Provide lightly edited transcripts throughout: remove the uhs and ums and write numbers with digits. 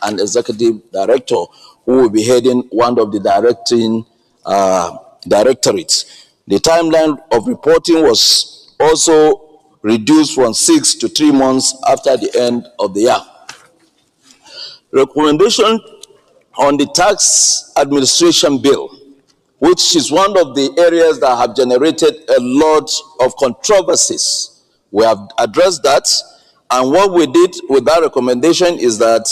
an executive director who will be heading one of the directorates. The timeline of reporting was also reduced from 6 to 3 months after the end of the year. Recommendation on the tax administration bill, which is one of the areas that have generated a lot of controversies. We have addressed that, and what we did with that recommendation is that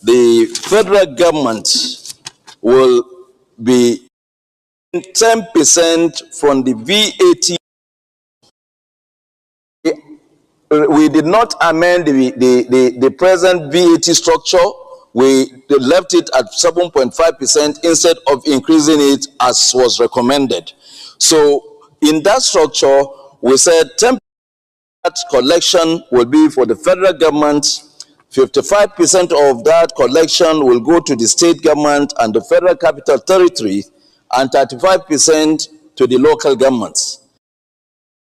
the federal government will be 10% from the VAT. We did not amend the present VAT structure. We left it at 7.5% instead of increasing it as was recommended. So in that structure, we said 10% collection will be for the federal government, 55% of that collection will go to the state government and the federal capital territory, and 35% to the local governments.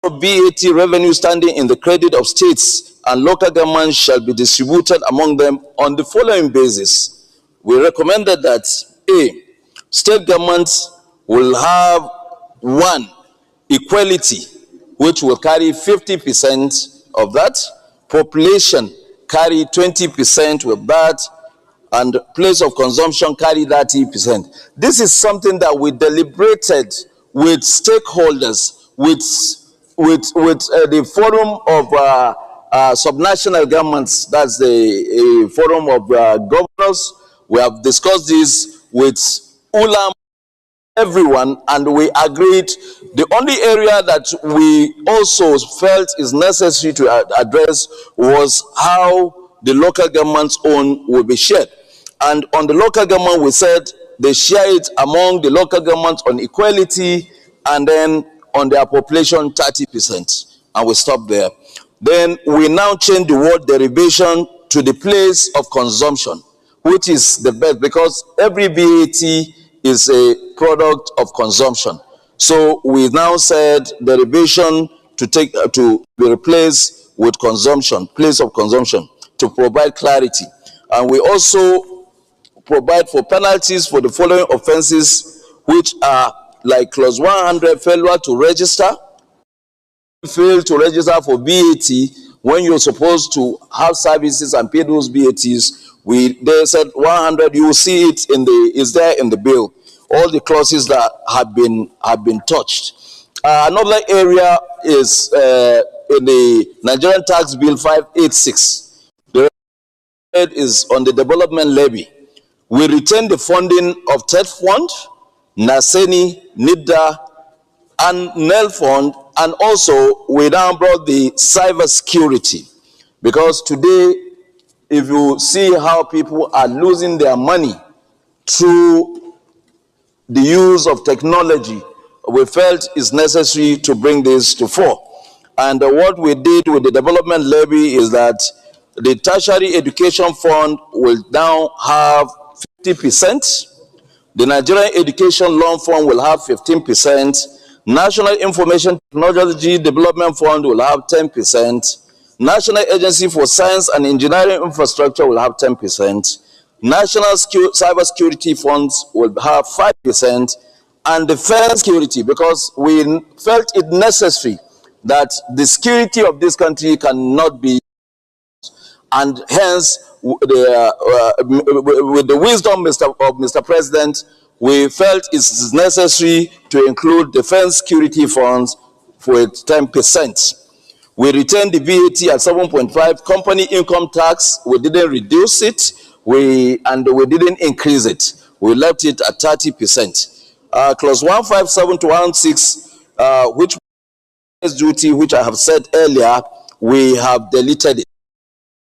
VAT revenue standing in the credit of states and local governments shall be distributed among them on the following basis. We recommended that A, state governments will have one, equality, which will carry 50% of that, population carry 20% with that, and place of consumption carry 30%. This is something that we deliberated with stakeholders, with the forum of subnational governments, that's the forum of governors. We have discussed this with ulama, everyone, and we agreed. The only area that we also felt is necessary to address was how the local government's own will be shared. And on the local government, we said they share it among the local governments on equality, and then on their population 30%, and we stop there. Then we now change the word derivation to the place of consumption, which is the best, because every VAT is a product of consumption. So we now said derivation to be replaced with consumption, place of consumption, to provide clarity. And we also provide for penalties for the following offenses, which are like clause 100, failure to register. Fail to register for VAT when you're supposed to have services and pay those VATs. They said 100. You will see it is there in the bill. All the clauses that have been touched. Another area is in the Nigerian Tax Bill 586. The red is on the development levy. We retain the funding of TED Fund, Naseni, NIDA, and NEL Fund, and also we now brought the cyber security, because today, if you see how people are losing their money through the use of technology, we felt it's necessary to bring this to fore. And what we did with the development levy is that the tertiary education fund will now have 50%. The Nigerian Education Loan Fund will have 15%. National Information Technology Development Fund will have 10%. National Agency for Science and Engineering Infrastructure will have 10%. National Cyber Security Funds will have 5%. And Defense Security, because we felt it necessary that the security of this country cannot be, and hence, with the wisdom of Mr. President, we felt it's necessary to include defense security funds for 10%. We retained the VAT at 7.5. Company income tax, we didn't reduce it, and we didn't increase it. We left it at 30%. Clause 157 to 16, which is duty, which I have said earlier, we have deleted it.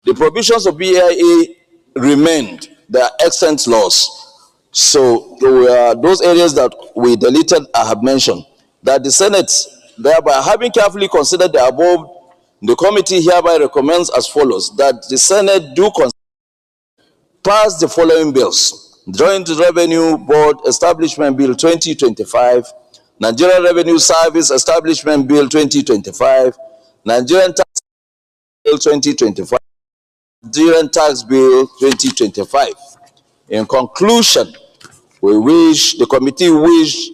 The provisions of BIA remained. They are excellent laws. So those areas that we deleted, I have mentioned. That the Senate, thereby having carefully considered the above, the committee hereby recommends as follows: that the Senate do pass the following bills: Joint Revenue Board Establishment Bill 2025, Nigerian Revenue Service Establishment Bill 2025, Nigerian Tax Bill 2025, Nigerian Tax Bill 2025. In conclusion, the committee wish